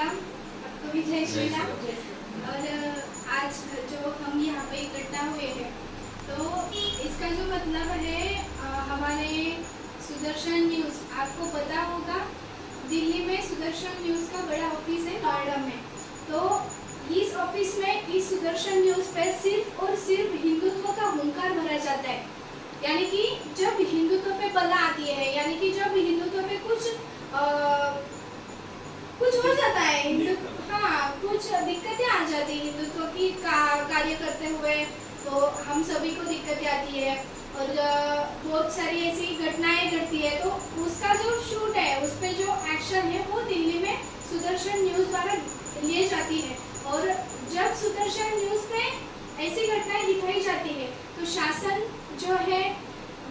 राम, आपको भी जय श्री राम। और आज जो हम यहाँ पे इकट्ठा हुए हैं, तो इसका जो मतलब है हमारे सुदर्शन न्यूज़, आपको पता होगा दिल्ली में सुदर्शन न्यूज़ का बड़ा ऑफिस है नोएडा में। तो इस ऑफिस में इस सुदर्शन न्यूज़ पे सिर्फ और सिर्फ हिंदुत्व का हुंकार भरा जाता है। यानी कि जब हिंदुत्व पे बला आती है, यानी कि जब हिंदुत्व पे कुछ हो जाता है, कुछ दिक्कतें आ जाती है हिंदुत्व की कार्य करते हुए, तो हम सभी को दिक्कतें आती है और बहुत सारी ऐसी घटनाएं घटती है। तो उसका जो शूट है, उस पे जो एक्शन है, वो दिल्ली में सुदर्शन न्यूज़ द्वारा लिए जाती है। और जब सुदर्शन न्यूज़ पे ऐसी घटनाएं दिखाई जाती है, तो शासन जो है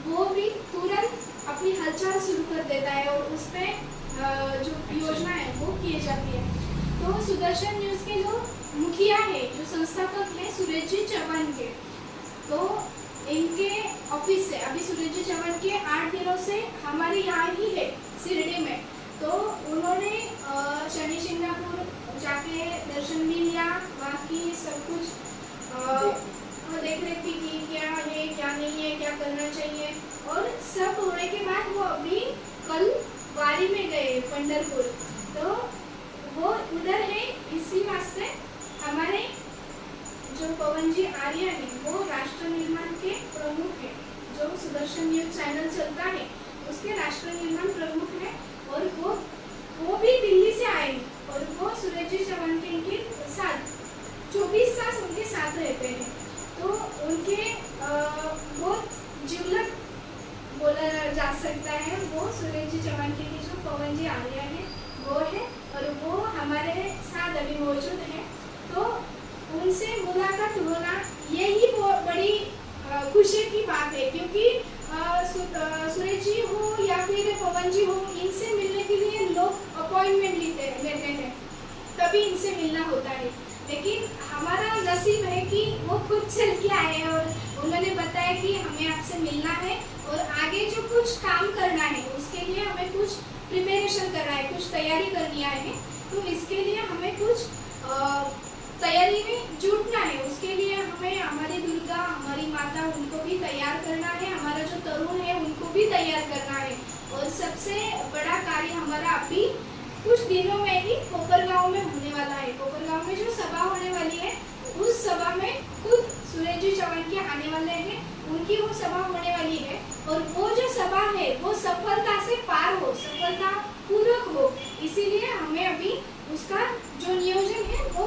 वो भी तुरंत अपनी हलचल शुरू कर देता है और उस पे जो योजना है वो की जाती है। तो सुदर्शन न्यूज़ के जो मुखिया है, जो संस्थापक है सुरेश जी चौहान के, तो इनके ऑफिस से अभी सुरेश जी चौहान के 8 दिनों से हमारे यहाँ ही है शिरडी में। तो उन्होंने शनि सिंगापुर जाके दर्शन भी लिया, वहाँ की सब कुछ देख रेख भी की, क्या है क्या नहीं है, क्या करना चाहिए। और सब होने के बाद वो अभी कल वारी में गए पंढरपुर, तो वो उधर है। इसी वास्ते हमारे जो पवन जी आर्य है, वो राष्ट्र निर्माण के प्रमुख है। जो सुदर्शन न्यूज़ चैनल चलता है उसके राष्ट्र निर्माण प्रमुख है, और वो भी दिल्ली से आए और वो सुरेश जी चौहान के साथ 24 साल उनके साथ रहते हैं। तो उनके बहुत जिवलग बोला जा सकता है, वो सुरेश जी चौहान के जो पवन जी आर्य है वो है, और वो हमारे साथ अभी मौजूद है। तो उनसे मुलाकात होना यही बहुत बड़ी खुशी की बात है, क्योंकि सुरेश जी हो या फिर पवन जी हो, इनसे मिलने के लिए लोग अपॉइंटमेंट लेते हैं, तभी इनसे मिलना होता है। लेकिन हमारा नसीब है कि वो खुद चल के आए और उन्होंने बताया कि हमें आपसे मिलना है और आगे जो कुछ काम करना है उसके लिए हमें कुछ प्रिपरेशन करना है, कुछ तैयारी करनी है। तो इसके लिए हमें कुछ तैयारी में जुटना है। उसके लिए हमें हमारी दुर्गा, हमारी माता, उनको भी तैयार करना है, हमारा जो तरुण है उनको भी तैयार करना है। और सबसे बड़ा कार्य हमारा अभी कुछ दिनों में ही कोपरगांव में होने वाला है। कोपरगांव में जो सभा होने वाली है, उस सभा में खुद सुरेश जी चौहान के आने वाले हैं, उनकी वो सभा होने वाली है। और वो जो सभा है वो सफलता से पार हो, सफलता पूर्वक हो, इसीलिए हमें अभी उसका जो नियोजन है वो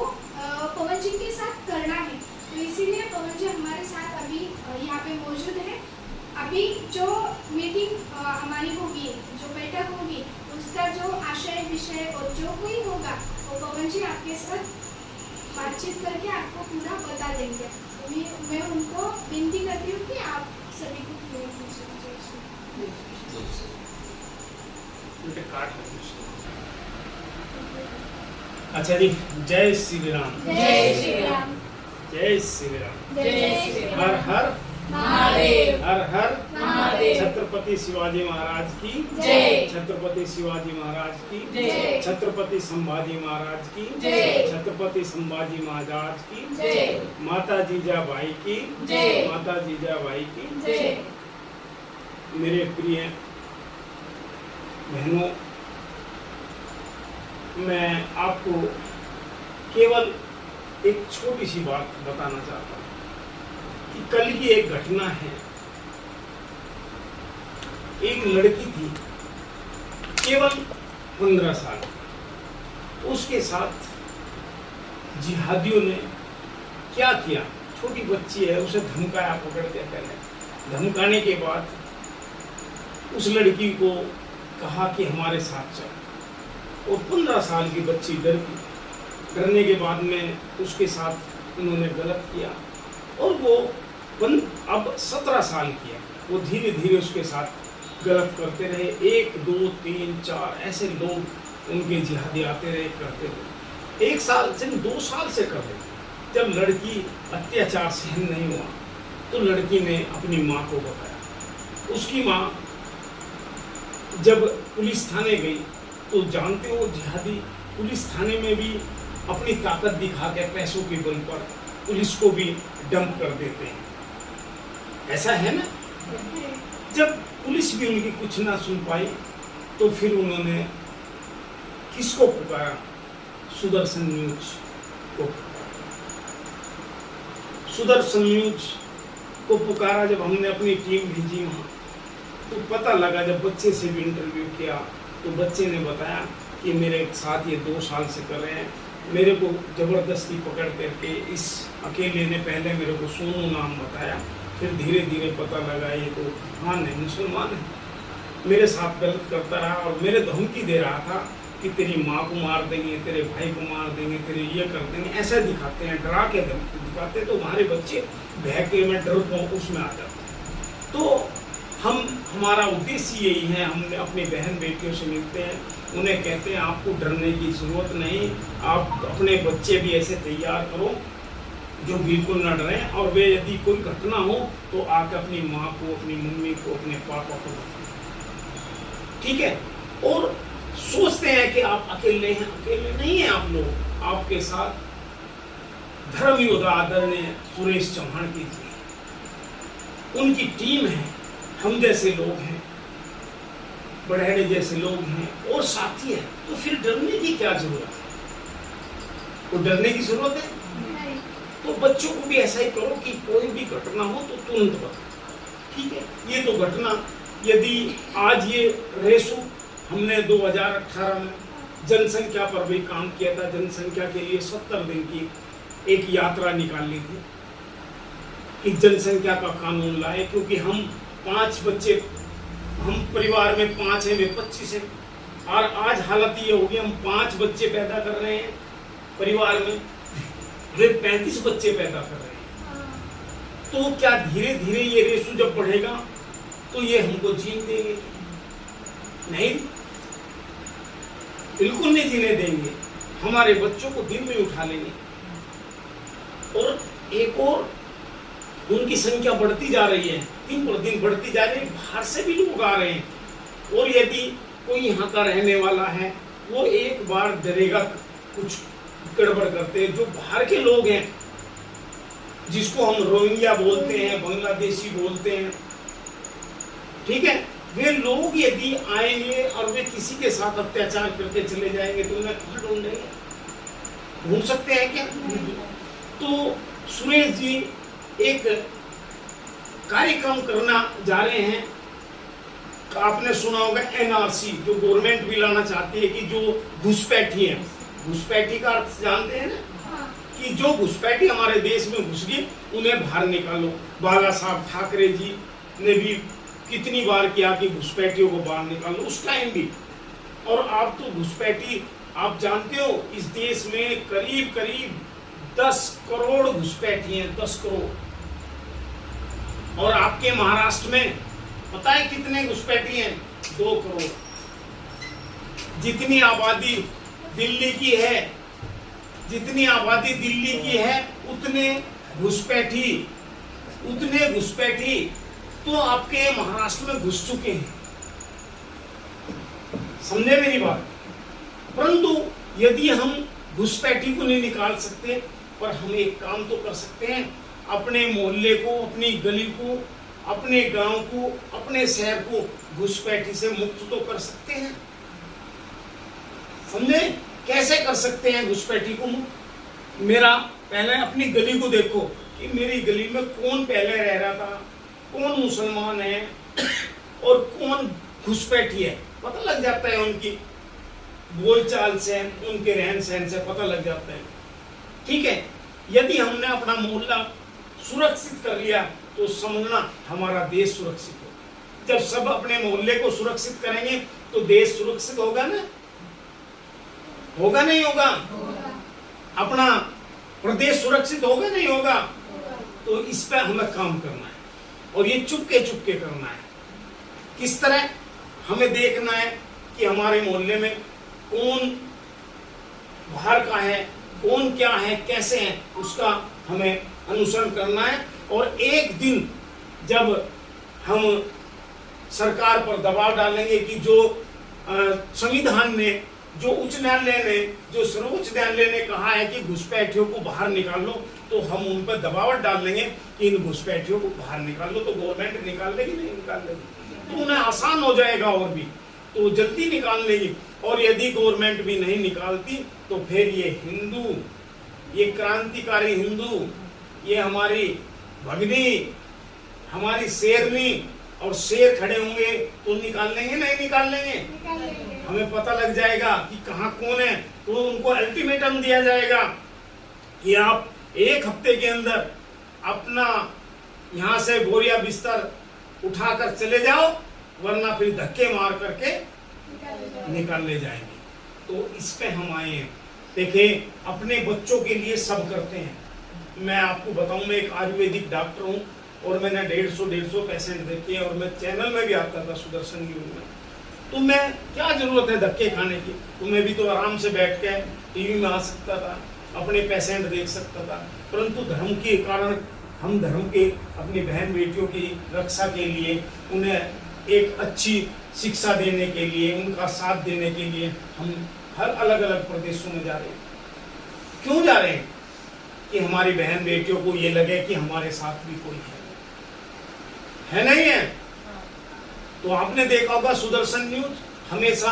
पवन जी के साथ करना है। तो इसीलिए पवन जी हमारे साथ अभी यहाँ पे मौजूद है। अभी जो मीटिंग हमारी होगी, जो बैठक होगी, उसका जो आशय विषय और जो कोई होगा वो पवन जी आपके साथ बातचीत करके आपको पूरा बता देंगे। तो मैं उनको विनती करती हूँ कि आप सभी को पूरा अच्छा जी, जय श्री राम। जय श्री राम। जय श्री राम। जय श्री राम। हर हर महादेव। हर हर महादेव। छत्रपति शिवाजी महाराज की जय। छत्रपति शिवाजी महाराज की जय। छत्रपति संभाजी महाराज की जय। छत्रपति संभाजी महाराज की जय। माता जीजाबाई की जय। माता जीजाबाई की जय। मेरे प्रिय बहनों, मैं आपको केवल एक छोटी सी बात बताना चाहता हूँ कि कल की एक घटना है। एक लड़की थी केवल 15 साल, उसके साथ जिहादियों ने क्या किया। छोटी बच्ची है, उसे धमकाया, पकड़ के पहले धमकाने के बाद उस लड़की को कहा कि हमारे साथ चल, और 15 साल की बच्ची डर गई। डरने के बाद में उसके साथ उन्होंने गलत किया, और वो अब 17 साल की है। वो धीरे धीरे उसके साथ गलत करते रहे। 1 2 3 4 ऐसे लोग उनके जिहादी आते रहे, करते रहे। 1 साल से 2 साल से कर रहे। जब लड़की अत्याचार सहन नहीं हुआ तो लड़की ने अपनी माँ को बताया। उसकी माँ जब पुलिस थाने गई तो जानते हो जिहादी पुलिस थाने में भी अपनी ताकत दिखा के पैसों के बल पर पुलिस को भी डंप कर देते हैं। ऐसा है ना। जब पुलिस भी उनकी कुछ ना सुन पाई तो फिर उन्होंने किसको पुकारा? सुदर्शन न्यूज को पुकारा। सुदर्शन न्यूज को पुकारा। जब हमने अपनी टीम भेजी वहाँ तो पता लगा, जब बच्चे से भी इंटरव्यू किया तो बच्चे ने बताया कि मेरे साथ ये 2 साल से कर रहे हैं, मेरे को ज़बरदस्ती पकड़ करके इस अकेले ने पहले मेरे को सोनू नाम बताया, फिर धीरे धीरे पता लगा ये तो हाँ नहीं मुसलमान है, मेरे साथ गलत करता रहा और मेरे धमकी दे रहा था कि तेरी माँ को मार देंगे, तेरे भाई को मार देंगे, तेरे ये कर देंगे, ऐसा दिखाते हैं, डरा के धमकी दिखाते, तो हमारे बच्चे बहके में डर उसमें आ जाते हैं। तो हमारा उद्देश्य यही है, हम अपनी बहन बेटियों से मिलते हैं, उन्हें कहते हैं आपको डरने की ज़रूरत नहीं, आप अपने बच्चे भी ऐसे तैयार करो जो बिल्कुल न डरें, और वे यदि कोई घटना हो तो आकर अपनी माँ को, अपनी मम्मी को, अपने पापा को बताएं, ठीक है। और सोचते हैं कि आप अकेले हैं, अकेले नहीं हैं आप लोग, आपके साथ धर्म योद्धा आदरणीय सुरेश चौहान की थी, उनकी टीम है, हम जैसे लोग हैं, बड़हड़े जैसे लोग हैं और साथी हैं, तो फिर डरने की क्या जरूरत है? तो डरने की जरूरत है? तो बच्चों को भी ऐसा ही करो कि कोई भी घटना हो तो तुरंत बताओ, ठीक है। ये तो घटना, यदि आज ये रेसू हमने 2018 में जनसंख्या पर भी काम किया था, जनसंख्या के लिए 70 दिन की एक यात्रा निकाली थी कि जनसंख्या का कानून लाए, क्योंकि हम 5 बच्चे, हम परिवार में 5 हैं, वे 25 हैं, और आज हालत ये होगी हम 5 बच्चे पैदा कर रहे हैं परिवार में, वे 35 बच्चे पैदा कर रहे हैं। तो क्या धीरे धीरे ये रेशो जब बढ़ेगा तो ये हमको जीने देंगे? नहीं, बिल्कुल नहीं जीने देंगे, हमारे बच्चों को दिन में उठा लेंगे। और एक और, उनकी संख्या बढ़ती जा रही है, दिन पर दिन बढ़ती जा रही है, बाहर से भी लोग आ रहे हैं, और यदि कोई यहाँ का रहने वाला है वो एक बार डरेगा कुछ गड़बड़ करते हैं, जो बाहर के लोग हैं जिसको हम रोहिंग्या बोलते हैं, बांग्लादेशी बोलते हैं, ठीक है, वे लोग यदि आएंगे और वे किसी के साथ अत्याचार करके चले जाएंगे तो उन्हें कहाँ ढूंढेंगे? ढूंढ सकते हैं क्या? तो सुरेश जी एक कार्यक्रम करना जा रहे हैं, आपने सुना होगा एनआरसी, जो गवर्नमेंट भी लाना चाहती है कि जो घुसपैठी है, घुसपैठी का अर्थ जानते हैं ना, कि जो घुसपैठी हमारे देश में घुस गई उन्हें बाहर निकालो। बाला साहब ठाकरे जी ने भी कितनी बार किया कि घुसपैठियों को बाहर निकालो, उस टाइम भी। और आप तो घुसपैठी, आप जानते हो इस देश में करीब करीब 10 करोड़ घुसपैठी हैं, 10 करोड़। और आपके महाराष्ट्र में पता है कितने घुसपैठी हैं? 2 करोड़। जितनी आबादी दिल्ली की है, जितनी आबादी दिल्ली की है उतने घुसपैठी तो आपके महाराष्ट्र में घुस चुके हैं, समझे मेरी बात। परंतु यदि हम घुसपैठी को नहीं निकाल सकते, पर हम एक काम तो कर सकते हैं, अपने मोहल्ले को, अपनी गली को, अपने गांव को, अपने शहर को घुसपैठी से मुक्त तो कर सकते हैं, समझे? कैसे कर सकते हैं घुसपैठी को मुक्त? मेरा पहले अपनी गली को देखो कि मेरी गली में कौन पहले रह रहा था, कौन मुसलमान है और कौन घुसपैठी है, पता लग जाता है। उनकी बोलचाल से, उनके रहन सहन से पता लग जाता है, ठीक है। यदि हमने अपना मोहल्ला सुरक्षित कर लिया तो समझना हमारा देश सुरक्षित हो। जब सब अपने मोहल्ले को सुरक्षित करेंगे तो देश सुरक्षित होगा ना? होगा नहीं होगा? अपना प्रदेश सुरक्षित होगा नहीं होगा? तो इस पर हमें काम करना है, और ये चुपके चुपके करना है। किस तरह? हमें देखना है कि हमारे मोहल्ले में कौन बाहर का है, कौन क्या है, कैसे है, उसका हमें अनुसरण करना है। और एक दिन जब हम सरकार पर दबाव डालेंगे कि जो संविधान ने जो उच्च न्यायालय ने, जो सर्वोच्च न्यायालय ने कहा है कि घुसपैठियों को बाहर निकाल लो, तो हम उन पर दबाव डाल देंगे कि इन घुसपैठियों को बाहर निकाल लो, तो गवर्नमेंट निकाल लेगी नहीं निकाल लेगी, तो उन्हें आसान हो जाएगा और भी, तो जल्दी निकाल लेगी। और यदि गवर्नमेंट भी नहीं निकालती तो फिर ये हिंदू, ये क्रांतिकारी हिंदू, ये हमारी भगनी, हमारी शेरनी और शेर खड़े होंगे तो निकाल लेंगे नहीं निकाल लेंगे, हमें पता लग जाएगा कि कहाँ कौन है, तो उनको अल्टीमेटम दिया जाएगा कि आप 1 हफ्ते के अंदर अपना यहाँ से बोरिया बिस्तर उठाकर चले जाओ, वरना फिर धक्के मार करके निकाल ले जाएंगे। तो इस पे हम आए हैं। देखिए, अपने बच्चों के लिए सब करते हैं। मैं आपको बताऊं, मैं एक आयुर्वेदिक डॉक्टर हूं और मैंने 150 पेशेंट देखे और मैं चैनल में भी आता था सुदर्शन न्यूज में, तो मैं क्या जरूरत है धक्के खाने की, तो मैं भी तो आराम से बैठ के टीवी में आ सकता था, अपने पेशेंट देख सकता था। परंतु धर्म के कारण हम धर्म के अपनी बहन बेटियों की रक्षा के लिए, उन्हें एक अच्छी शिक्षा देने के लिए, उनका साथ देने के लिए हम हर अलग अलग प्रदेशों में जा रहे हैं। क्यों जा रहे हैं? कि हमारी बहन बेटियों को ये लगे कि हमारे साथ भी कोई है नहीं है। तो आपने देखा होगा सुदर्शन न्यूज हमेशा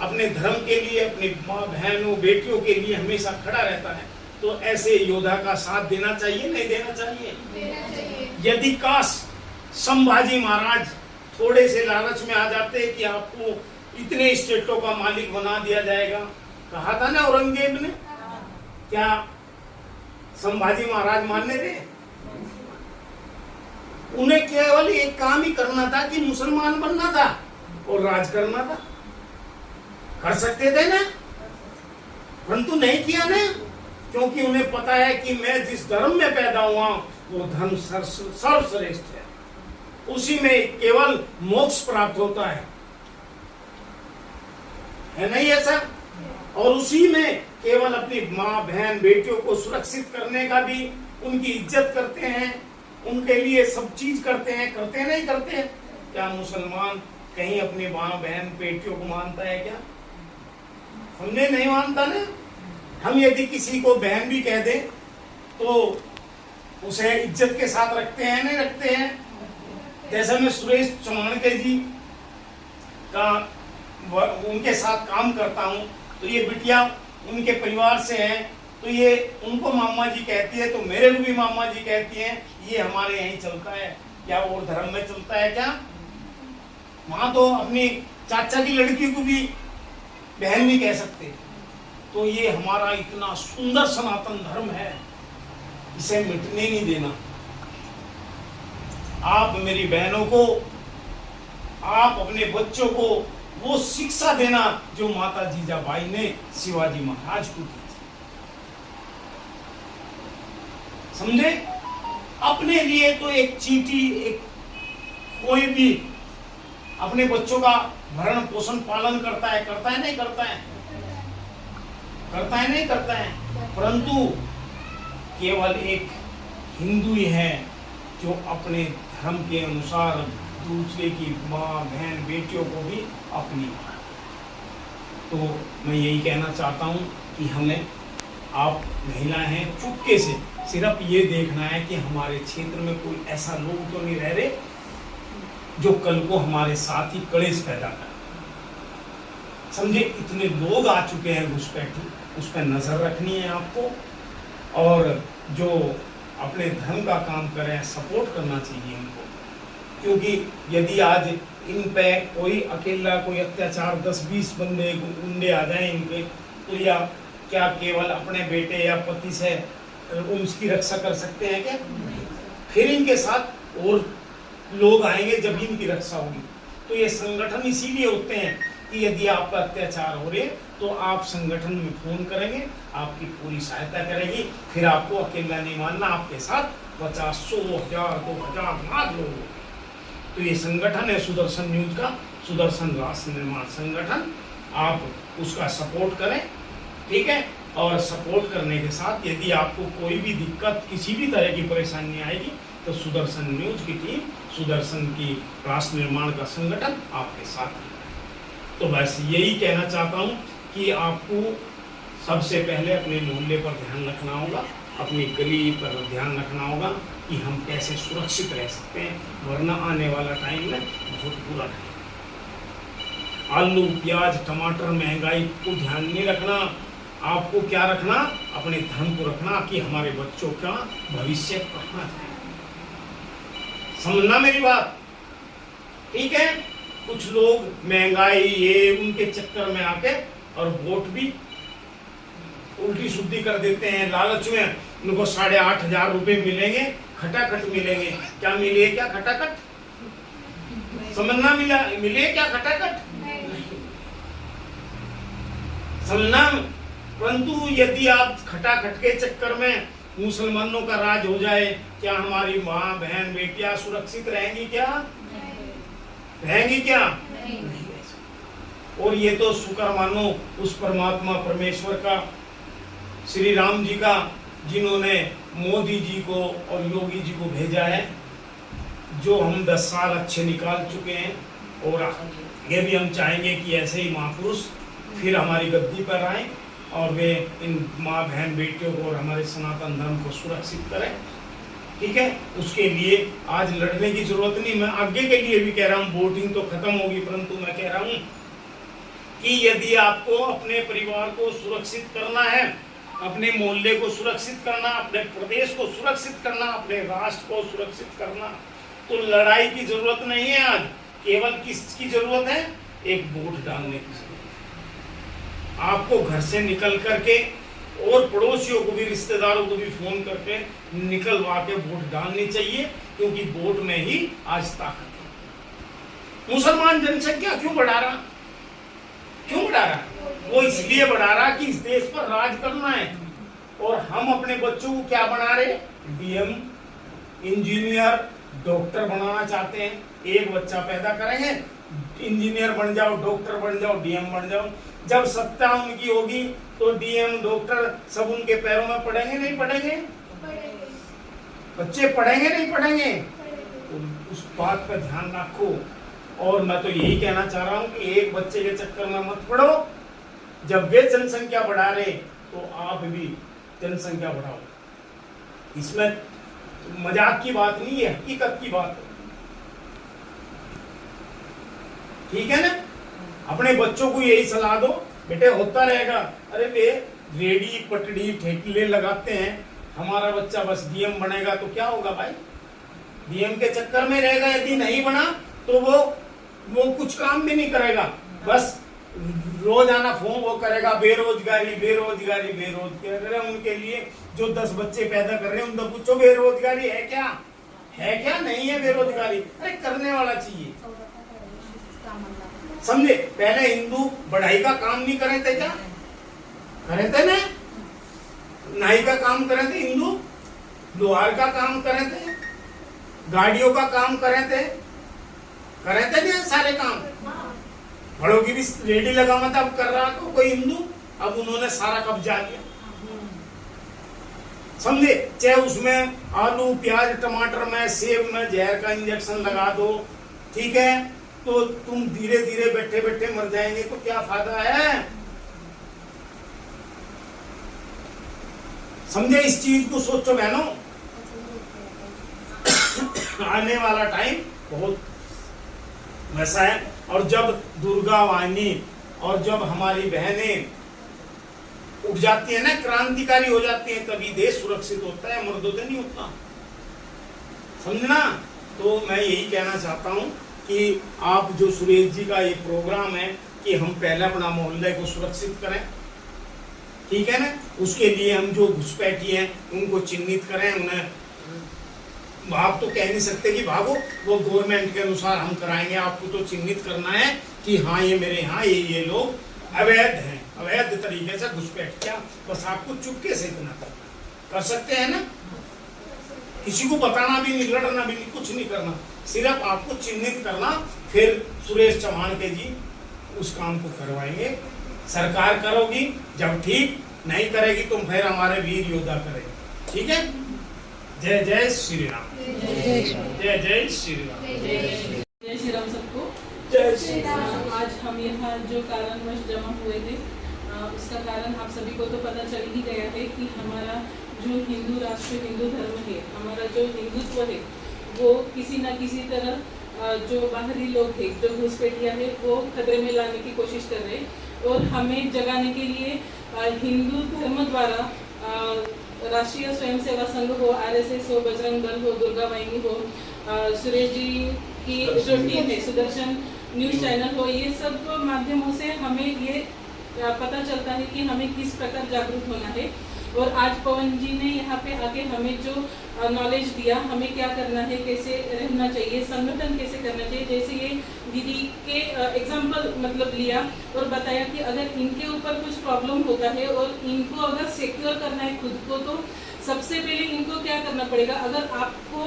अपने धर्म के लिए, अपनी माँ बहनों बेटियों के लिए हमेशा खड़ा रहता है। तो ऐसे योद्धा का साथ देना चाहिए नहीं देना चाहिए? देना चाहिए। यदि काश संभाजी महाराज थोड़े से लालच में आ जाते कि आपको इतने स्टेटों का मालिक बना दिया जाएगा, कहा था ना औरंगजेब ने, क्या संभाजी महाराज मानने थे? उन्हें केवल एक काम ही करना था कि मुसलमान बनना था और राज करना था। कर सकते थे ना, परंतु नहीं किया ना, क्योंकि उन्हें पता है कि मैं जिस धर्म में पैदा हुआ वो धर्म सर्वश्रेष्ठ है, उसी में केवल मोक्ष प्राप्त होता है नहीं ऐसा? और उसी में केवल अपनी माँ बहन बेटियों को सुरक्षित करने का भी, उनकी इज्जत करते हैं, उनके लिए सब चीज करते हैं नहीं करते हैं? क्या मुसलमान कहीं अपनी माँ बहन बेटियों को मानता है क्या? हमने नहीं मानता ना। हम यदि किसी को बहन भी कह दें तो उसे इज्जत के साथ रखते हैं नहीं रखते हैं? जैसे मैं सुरेश चौहानके जी का उनके साथ काम करता हूँ, तो ये बिटिया उनके परिवार से हैं, तो ये उनको मामा जी कहती है, तो मेरे को भी मामा जी कहती हैं। ये हमारे यहीं चलता है क्या? और धर्म में चलता है क्या? वहां तो अपनी चाचा की लड़की को भी बहन नहीं कह सकते। तो ये हमारा इतना सुंदर सनातन धर्म है, इसे मिटने नहीं देना। आप मेरी बहनों को, आप अपने बच्चों को वो शिक्षा देना जो माता जीजाबाई ने शिवाजी महाराज को दी थी। समझे? अपने लिए तो एक चींटी, एक कोई भी अपने बच्चों का भरण पोषण पालन करता है नहीं करता है? करता है नहीं करता है? परंतु केवल एक हिंदू ही है जो अपने धर्म के अनुसार दूसरे की माँ बहन बेटियों को भी अपनी। तो मैं यही कहना चाहता हूँ कि हमें, आप महिला हैं, चुपके से सिर्फ ये देखना है कि हमारे क्षेत्र में कोई ऐसा लोग तो नहीं रह रहे जो कल को हमारे साथ ही कलेश पैदा कर। समझे? इतने लोग आ चुके हैं घुसपैठी, उस पर नजर रखनी है आपको, और जो अपने धर्म का काम करें सपोर्ट करना चाहिए उनको। क्योंकि यदि आज इन पे कोई अकेला कोई अत्याचार 10-20 बंदे गुंडे आ जाए इनके, तो या क्या केवल अपने बेटे या पति से उसकी रक्षा कर सकते हैं क्या? फिर इनके साथ और लोग आएंगे जब इनकी रक्षा होगी। तो ये संगठन इसीलिए होते हैं कि यदि आप पर अत्याचार हो रहे तो आप संगठन में फोन करेंगे, आपकी पूरी सहायता करेगी। फिर आपको अकेला नहीं मानना, आपके साथ 50, 100, 1000, 2000 लाख लोग होंगे। तो ये संगठन है सुदर्शन न्यूज का, सुदर्शन राष्ट्र निर्माण संगठन। आप उसका सपोर्ट करें, ठीक है? और सपोर्ट करने के साथ यदि आपको कोई भी दिक्कत, किसी भी तरह की परेशानी आएगी, तो सुदर्शन न्यूज की टीम, सुदर्शन की राष्ट्र निर्माण का संगठन आपके साथ है। तो बस यही कहना चाहता हूँ कि कि आपको सबसे पहले अपने मोहल्ले पर ध्यान रखना होगा, अपनी गली पर ध्यान रखना होगा कि हम कैसे सुरक्षित रह सकते हैं, वरना आने वाला टाइम में बहुत बुरा टाइम। आलू, प्याज, टमाटर, महंगाई को ध्यान नहीं रखना, आपको क्या रखना, अपने धन को रखना कि हमारे बच्चों का भविष्य कहाँ जाए। समझना मेरी बात, ठीक है। कुछ लोग महंगाई ये उनके चक्कर में आके और वोट भी उल्टी सुद्धी कर देते हैं, लालच में उनको 8,500 रुपए मिलेंगे, खटाखट मिलेंगे। क्या मिले, क्या खटाखट, समझना, मिले क्या खटाखट, समझना। परंतु यदि आप खटाखट के चक्कर में मुसलमानों का राज हो जाए, क्या हमारी माँ बहन बेटियां सुरक्षित रहेंगी, क्या रहेंगी, क्या नहीं। और ये तो शुक्र मानो उस परमात्मा परमेश्वर का, श्री राम जी का, जिन्होंने मोदी जी को और योगी जी को भेजा है, जो हम 10 साल अच्छे निकाल चुके हैं। और ये भी हम चाहेंगे कि ऐसे ही महापुरुष फिर हमारी गद्दी पर आए और वे इन माँ बहन बेटियों को और हमारे सनातन धर्म को सुरक्षित करें, ठीक है। उसके लिए आज लड़ने की जरूरत नहीं। मैं आगे के लिए भी कह रहा हूँ, वोटिंग तो खत्म होगी, परंतु मैं कह रहा हूँ कि यदि आपको अपने परिवार को सुरक्षित करना है, अपने मोहल्ले को सुरक्षित करना, अपने प्रदेश को सुरक्षित करना, अपने राष्ट्र को सुरक्षित करना, तो लड़ाई की जरूरत नहीं है। आज केवल किसकी जरूरत है, एक वोट डालने की जरूरत है। आपको घर से निकल करके और पड़ोसियों को भी, रिश्तेदारों को भी फोन करके निकलवा के वोट डालनी चाहिए, क्योंकि वोट में ही आज ताकत है। मुसलमान जनसंख्या क्यों बढ़ा रहा, क्यों बढ़ा रहा, वो इसलिए बढ़ा रहा कि इस देश पर राज करना है। और हम अपने बच्चों को क्या बना रहे, डीएम, इंजीनियर, डॉक्टर बनाना चाहते हैं। एक बच्चा पैदा करेंगे, इंजीनियर बन जाओ, डॉक्टर बन जाओ, डीएम बन जाओ। जब सत्ता उनकी होगी तो डीएम डॉक्टर सब उनके पैरों में पड़ेंगे, नहीं पड़ेंगे, बच्चे पढ़ेंगे, नहीं पढ़ेंगे। तो उस बात का ध्यान रखो। और मैं तो यही कहना चाह रहा हूं कि एक बच्चे के चक्कर में मत पड़ो। जब वे जनसंख्या बढ़ा रहे तो आप भी जनसंख्या बढ़ाओ। इसमें मजाक की बात नहीं है, हकीकत की बात है, ठीक है ना। अपने बच्चों को यही सलाह दो, बेटे होता रहेगा। अरे वे रेडी पटड़ी ठेके लगाते हैं, हमारा बच्चा बस डीएम बनेगा तो क्या होगा भाई, डीएम के चक्कर में रहेगा। यदि नहीं बना तो वो कुछ काम भी नहीं करेगा, बस रोजाना फोन वो करेगा, बेरोजगारी बेरोजगारी बेरोजगारी। उनके लिए जो 10 बच्चे पैदा कर रहे हैं उनको पूछो बेरोजगारी है क्या, है क्या, नहीं है बेरोजगारी। अरे करने वाला चाहिए, समझे। पहले हिंदू बढ़ाई का काम नहीं करे थे, क्या करे थे ना, नाई का काम करे थे हिंदू, लोहार का काम करे थे, गाड़ियों का काम करे थे ना, सारे काम। बड़ों की भी रेडी लगा मत अब कर रहा तो कोई हिंदू, अब उन्होंने सारा कब्जा लिया, समझे। चाहे उसमें आलू प्याज टमाटर में सेब में जहर का इंजेक्शन लगा दो, ठीक है, तो तुम धीरे धीरे बैठे बैठे मर जाएंगे, तो क्या फायदा है, समझे। इस चीज को सोचो बहनों, आने वाला टाइम बहुत वैसा है। और जब दुर्गा वाहिनी और जब हमारी बहनें उठ जाती है ना, क्रांतिकारी हो जाती है, तभी देश सुरक्षित होता है, मर्दों से नहीं होता, समझना। तो मैं यही कहना चाहता हूं कि आप जो सुरेश जी का ये प्रोग्राम है कि हम पहले अपना मोहल्ले को सुरक्षित करें, ठीक है ना। उसके लिए हम जो घुसपैठी हैं उनको चिन्हित करें, उन्हें आप तो कह नहीं सकते कि भागो, वो गवर्नमेंट के अनुसार हम कराएंगे। आपको तो चिन्हित करना है कि हाँ ये मेरे यहाँ ये लोग अवैध हैं, अवैध तरीके से घुसपैठ किया, बस आपको चुपके से इतना कर सकते हैं ना। किसी को बताना भी नहीं, लड़ना भी नहीं, कुछ नहीं करना, सिर्फ आपको चिन्हित करना। फिर सुरेश चौहान के जी उस काम को करवाएंगे, सरकार करोगी, जब ठीक नहीं करेगी तो फिर हमारे वीर योद्धा करेंगे, ठीक है। जय जय श्री राम, जय जय श्री राम, जय श्री राम सबको। जय श्री राम। आज हम यहाँ जो कारणवश जमा हुए थे, उसका कारण आप सभी को तो पता चल ही गया है कि हमारा जो हिंदू राष्ट्र, हिंदू धर्म है, हमारा जो हिंदुत्व है, वो किसी न किसी तरह जो बाहरी लोग हैं, जो घुसपैठिया है, वो खतरे में लाने की कोशिश कर रहे हैं। और हमें जगाने के लिए हिंदू धर्म द्वारा राष्ट्रीय स्वयंसेवा संघ हो, RSS हो, बजरंग दल हो, दुर्गा वाहिनी हो, सुरेश जी की जो टीम है, सुदर्शन न्यूज चैनल हो, ये सब माध्यमों से हमें ये पता चलता है कि हमें किस प्रकार जागरूक होना है। और आज पवन जी ने यहाँ पे आके हमें जो नॉलेज दिया, हमें क्या करना है, कैसे रहना चाहिए, संगठन कैसे करना चाहिए, जैसे ये दीदी के एग्जाम्पल मतलब लिया और बताया कि अगर इनके ऊपर कुछ प्रॉब्लम होता है और इनको अगर सिक्योर करना है खुद को, तो सबसे पहले इनको क्या करना पड़ेगा। अगर आपको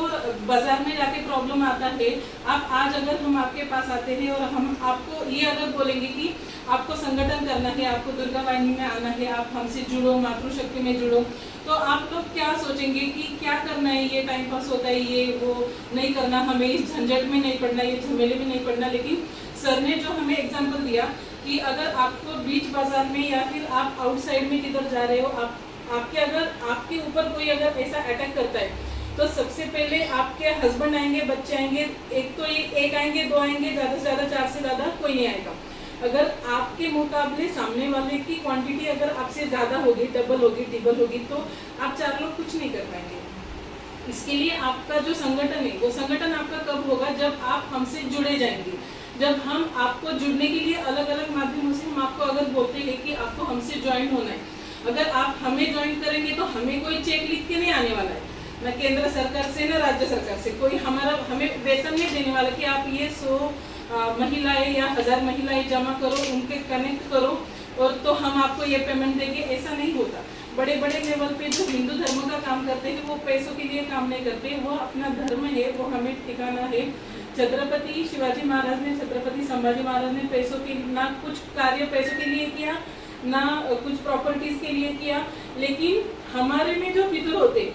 बाजार में जाके प्रॉब्लम आता है, आप आज अगर हम आपके पास आते हैं और हम आपको ये अगर बोलेंगे कि आपको संगठन करना है, आपको दुर्गा वाहिनी में आना है, आप हमसे जुड़ो, मातृशक्ति में जुड़ो, तो आप लोग क्या सोचेंगे कि क्या करना है, ये टाइम पास होता है, ये वो नहीं करना, हमें इस झंझट में नहीं पड़ना, ये झमेले में नहीं पड़ना। लेकिन सर ने जो हमें एग्जाम्पल दिया कि अगर आपको बीच बाजार में या फिर आप आउटसाइड में किधर जा रहे हो, आपके ऊपर कोई अगर ऐसा अटैक करता है, तो सबसे पहले आपके हस्बैंड आएंगे, बच्चे आएंगे, एक आएंगे, दो आएंगे, ज्यादा से ज्यादा 4 से ज्यादा कोई नहीं आएगा। अगर आपके मुकाबले सामने वाले की क्वांटिटी अगर आपसे ज्यादा होगी, डबल होगी, ट्रिपल होगी, तो आप 4 लोग कुछ नहीं कर पाएंगे। इसके लिए आपका जो संगठन है, वो संगठन आपका कब होगा, जब आप हमसे जुड़े जाएंगे, जब हम आपको जुड़ने के लिए अलग अलग माध्यमों से हम आपको अगर बोलते हैं कि आपको हमसे ज्वाइन होना है, अगर आप हमें ज्वाइन करेंगे तो हमें कोई चेक लिख के नहीं आने वाला है, न केंद्र सरकार से न राज्य सरकार से, कोई हमें वेतन नहीं देने वाला कि आप ये 100 महिलाएं या 1000 महिलाएं जमा करो, उनके कनेक्ट करो और तो हम आपको ये पेमेंट देंगे, ऐसा नहीं होता। बड़े बड़े लेवल पे जो हिंदू धर्म का काम करते हैं, वो पैसों के लिए काम नहीं करते, वो अपना धर्म है, वो हमें ठिकाना है। छत्रपति शिवाजी महाराज ने, छत्रपति संभाजी महाराज ने पैसों के ना कुछ कार्य पैसों के लिए किया, ना कुछ प्रॉपर्टीज के लिए किया, लेकिन हमारे में जो फितूर होते,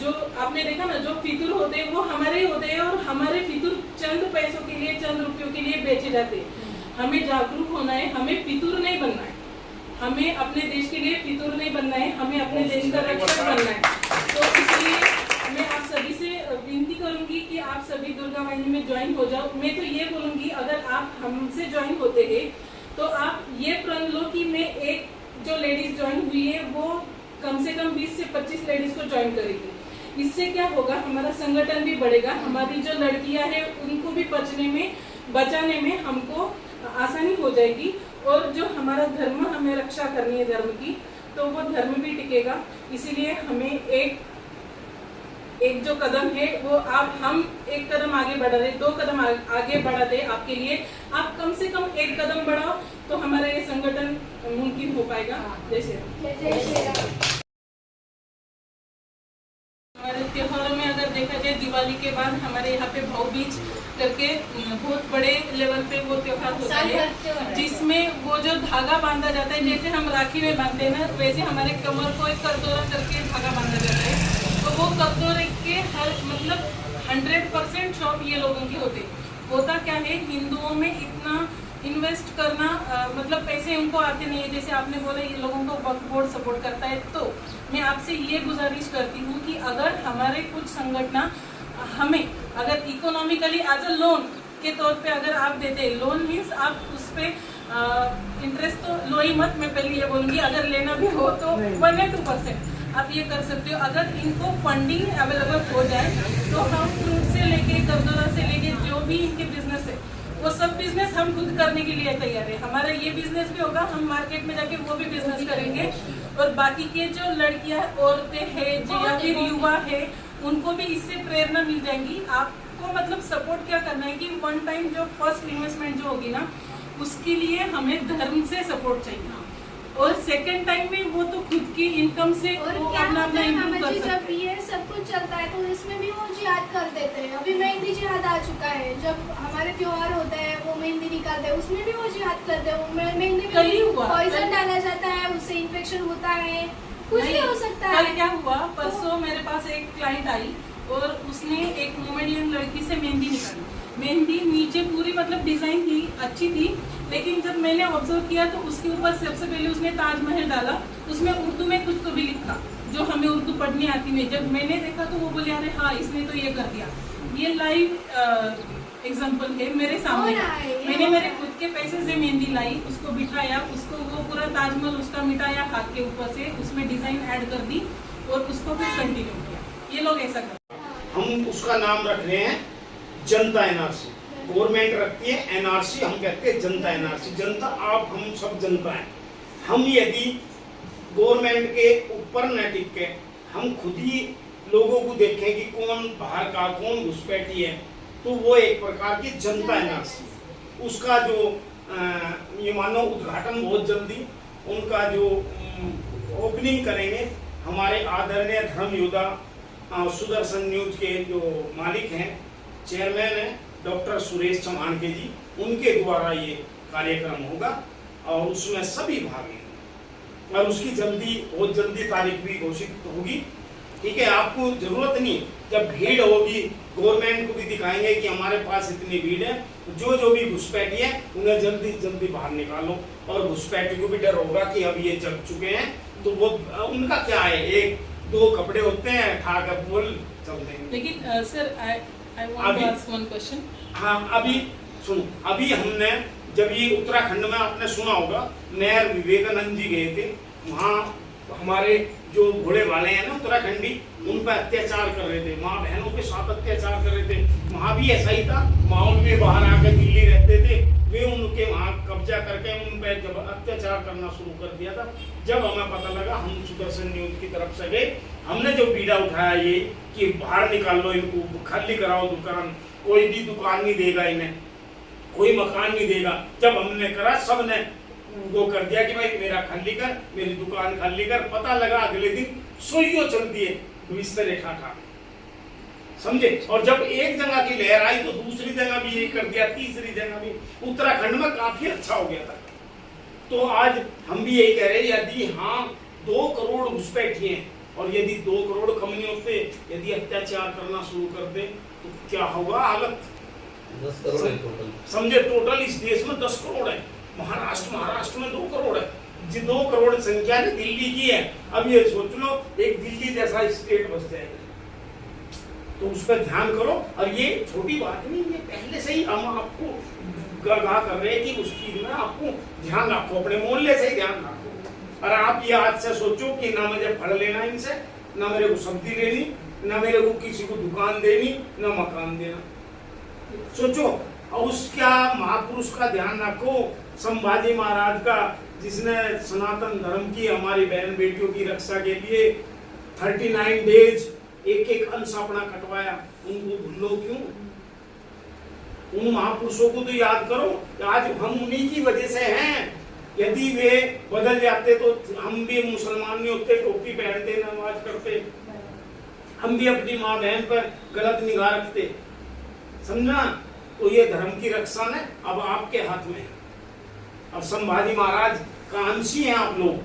जो आपने देखा ना, जो फितूर होते वो हमारे ही होते हैं और हमारे फितूर चंद पैसों के लिए, चंद रुपयों के लिए बेचे जाते हैं। हमें जागरूक होना है, हमें फितूर नहीं बनना है, हमें अपने देश के लिए फितूर नहीं बनना है, हमें अपने देश का रक्षक बनना है। तो इसलिए मैं आप सभी से विनती करूंगी कि आप सभी दुर्गा वाहिनी में ज्वाइन हो जाओ। मैं तो ये बोलूंगी, अगर आप हमसे ज्वाइन होते हैं तो आप ये प्रण लो कि मैं एक जो लेडीज ज्वाइन हुई है वो कम से कम 20 से 25 लेडीज को ज्वाइन करेगी। इससे क्या होगा, हमारा संगठन भी बढ़ेगा, हमारी जो लड़कियां हैं उनको भी बचाने में हमको आसानी हो जाएगी, और जो हमारा धर्म, हमें रक्षा करनी है धर्म की, तो वो धर्म भी टिकेगा। इसीलिए हमें एक जो कदम है वो हम एक कदम आगे बढ़ा रहे, 2 कदम आगे बढ़ा दे आपके लिए, आप कम से कम 1 कदम बढ़ाओ तो हमारा ये संगठन मुमकिन हो पाएगा। जय श्री राम। हमारे त्योहारों में अगर देखा जाए, दिवाली के बाद हमारे यहाँ पे भाऊ बीज करके बहुत बड़े लेवल पे वो त्योहार होता है, जिसमें वो जो धागा बांधा जाता है, जैसे हम राखी में बांधते हैं ना, वैसे हमारे कमर को एक करदोरा करके धागा बांधा जाता है। तो वो करदोरे के हर मतलब 100% शॉप ये लोगों की होता क्या है, हिंदुओं में इतना इन्वेस्ट करना मतलब पैसे उनको आते नहीं है। जैसे आपने बोला ये लोगों को वक्फ बोर्ड सपोर्ट करता है, तो मैं आपसे ये गुजारिश करती हूँ कि अगर हमारे कुछ संगठन हमें अगर इकोनॉमिकली एज अ लोन के तौर पे अगर आप देते हैं, लोन मीन्स आप उस पर इंटरेस्ट तो लो ही मत, मैं पहले ये बोलूँगी, अगर लेना भी हो तो 1 या 2% आप ये कर सकते हो। अगर इनको फंडिंग अवेलेबल हो जाए तो हम फ्रूट से लेके, करदोरा से लेके, जो भी इनके बिजनेस है वो सब बिजनेस हम खुद करने के लिए तैयार है। हमारा ये बिजनेस भी होगा, हम मार्केट में जाके वो भी बिजनेस करेंगे, और बाकी के जो लड़कियां, औरतें हैं या फिर युवा है, उनको भी इससे प्रेरणा मिल जाएगी। आपको मतलब सपोर्ट क्या करना है कि 1 टाइम जो फर्स्ट इन्वेस्टमेंट जो होगी ना, उसके लिए हमें धर्म से सपोर्ट चाहिए, और 2nd टाइम में वो तो खुद की इनकम से और वो क्या अपना होता है इम्प्रूव मामा कर जी, सकते जब ये सब कुछ चलता है तो इसमें भी वो जिहाद कर देते हैं। अभी मेहंदी जिहाद आ चुका है, जब हमारे त्योहार होता है वो मेहंदी निकालते हैं, उसमें भी वो जिहाद करते हैं। मेहंदी कल ही में हुआ, पॉइजन डाला जाता है, उससे इन्फेक्शन होता है, कुछ भी हो सकता कल है। क्या हुआ, परसों मेरे पास एक क्लाइंट आई और उसने एक मोमेडियन लड़की से मेहंदी निकाली। मेहंदी नीचे पूरी मतलब डिजाइन थी, अच्छी थी, लेकिन जब मैंने ऑब्जर्व किया तो उसके ऊपर सबसे पहले उसने ताजमहल डाला, उसमें उर्दू में कुछ तो भी लिखा जो हमें उर्दू पढ़नी आती नहीं। जब मैंने देखा तो वो बोले अरे हाँ इसने तो ये कर दिया। ये लाइव एग्जाम्पल है मेरे सामने। मैंने मेरे खुद के पैसे से मेहंदी लाई, उसको बिठाया, उसको वो पूरा ताजमहल उसका मिटाया हाथ के ऊपर से, उसमें डिजाइन ऐड कर दी और उसको फिर कंटिन्यू किया। ये लोग ऐसा करते हैं। हम उसका नाम रख रहे हैं जनता एनआरसी। गवर्नमेंट रखती है एनआरसी, हम कहते हैं जनता एनआरसी। जनता आप हम सब जनता हैं। हम यदि गवर्नमेंट के ऊपर न टिक के हम खुद ही लोगों को देखें कि कौन बाहर का कौन घुसपैठी है, तो वो एक प्रकार की जनता एनआरसी। उसका जो ये मानो उद्घाटन बहुत जल्दी, उनका जो ओपनिंग करेंगे हमारे आदरणीय धर्म योद्धा सुदर्शन न्यूज के जो मालिक हैं, चेयरमैन हैं डॉक्टर सुरेश चमानके जी, उनके द्वारा ये कार्यक्रम होगा और उसमें सभी भाग लेंगे और उसकी बहुत जल्दी तारीख भी घोषित होगी। ठीक है, आपको जरूरत नहीं, जब भीड़ होगी गवर्नमेंट को भी दिखाएंगे कि हमारे पास इतनी भीड़ है, जो भी घुसपैठी है उन्हें जल्दी बाहर निकालो। और घुसपैठी को भी डर होगा कि अब ये जग चुके हैं, तो वो उनका क्या है, एक दो कपड़े होते हैं ठाकर बोल चल देंगे। लेकिन sir I want to ask one question. हाँ, अभी सुनो, अभी हमने जब ये उत्तराखंड में आपने सुना होगा, मेयर विवेकानंद जी गए थे, वहाँ हमारे जो घोड़े वाले हैं ना उत्तराखंडी, उन पर अत्याचार कर रहे थे, माँ बहनों के साथ अत्याचार कर रहे थे। वहाँ भी ऐसा ही था, माहौल में बाहर आकर दिल्ली रहते थे, वे उनके वहाँ कब्जा करके उन पर जब अत्याचार करना शुरू कर दिया था। जब हमें पता लगा, हम सुदर्शन न्यूज की तरफ से गए, हमने जो बीड़ा उठाया ये कि बाहर निकाल लो इनको, खाली कराओ दुकान, कोई भी दुकान नहीं देगा इन्हें, कोई मकान नहीं देगा। जब हमने करा, सब ने वो कर दिया कि भाई मेरा खाली कर, मेरी दुकान खाली कर। पता लगा अगले दिन सोइयो चल दिए बिस्तर ठाठा, समझे। और जब एक जगह की लहर आई तो दूसरी जगह भी यही कर दिया, तीसरी जगह भी। उत्तराखंड में काफी अच्छा हो गया था। तो आज हम भी यही कह रहे हैं, यदि हाँ 2 करोड़ घुसपैठी हैं और यदि 2 करोड़ कम नहीं होते, यदि अत्याचार करना शुरू कर दे तो क्या होगा हालत। 10 करोड़ है टोटल, समझे। टोटल इस देश में 10 करोड़ है। महाराष्ट्र में 2 करोड़ है। जी 2 करोड़ संख्या ने दिल्ली की है। अब ये सोच लो, एक दिल्ली जैसा स्टेट बस जाएगा, तो उस पर ध्यान करो। और ये छोटी बात नहीं, ये पहले से ही हम आपको आगाह कर रहे हैं कि उस चीज में आपको ध्यान रखो, अपने मोहल्ले से ही ध्यान रखो। और आप ये आज से सोचो कि ना मुझे फल लेना इनसे, ना मेरे को सब्जी लेनी, ना मेरे को किसी को दुकान देनी, ना मकान देना। सोचो। और उसका महापुरुष का ध्यान रखो, संभाजी महाराज का, जिसने सनातन धर्म की हमारी बहन बेटियों की रक्षा के लिए 39 डेज एक अंश अपना कटवाया। उनको भूलो क्यों? उन महापुरुषों को तो याद करो। आज हम उन्हीं की वजह से हैं। यदि वे बदल जाते तो हम भी मुसलमान नहीं होते, टोपी पहनते, नमाज करते, हम भी अपनी माँ बहन पर गलत निगाह रखते, समझना। तो ये धर्म की रक्षा ने अब आपके हाथ में है। अब संभाजी महाराज का अंश ही हैं आप लोग,